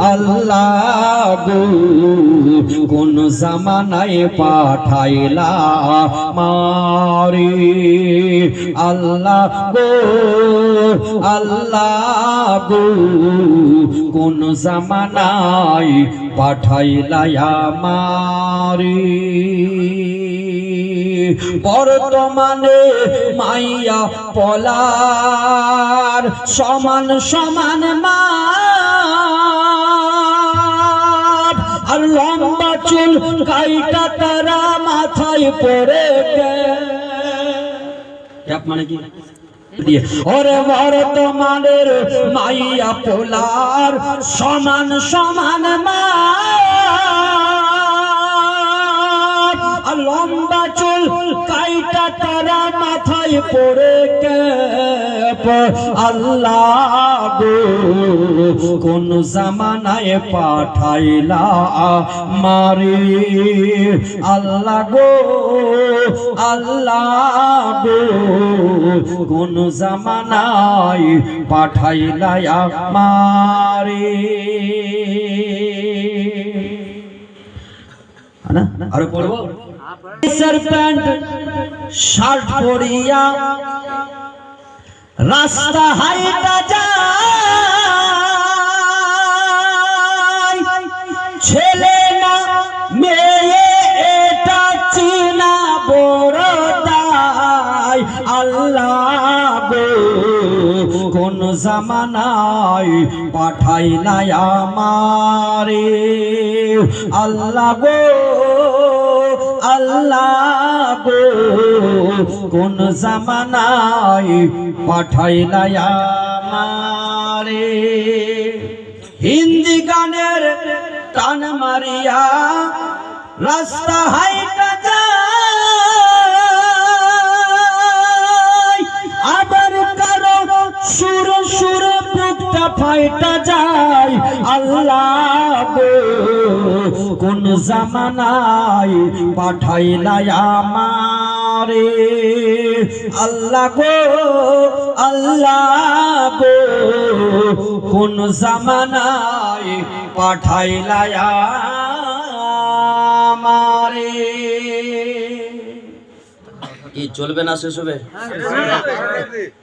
আল্লাহ গো কোন জামানায় পাঠাইলা মারি আল্লাহ গো কোন জামানায় পাঠাইলা মারি বর্তমানে মাইয়া পলার সমান সমান মা আর লম্বা চুল কাইটা তারা মাথায় পড়ে মানে কি ওরে বর্তমানের মাইয়া পোলার সমান সমান মা লম্বা চুল কাইটা তারা মাথায় পড়ে আল্লাহ গো কোন জামানায় পাঠাইলা মারি আল্লাহ গো কোন জামানায় পাঠাইলা মারি আরো পড়বো প্যান্ট শার্ট পরিয়া রাস্তা হাইটা যায় ছেলে না মেয়ে এটা চিনা বড়দাই আল্লাহ গো কোন জামানায় পাঠাইলা আমারে আল্লাহ গো কোন জামানায় পাঠাইলা আমারে হিন্দি গানের টান মারিয়া রাস্তা হাইটা যায় আবার কারো সুর সুর বুকটা ফাইটা যায় আল্লাহ গো কোন জামানায় পাঠাইলা আমারে আল্লাহ গো কোন জামানায় পাঠাইলা আমারে কি চলবে না শেষ হবে?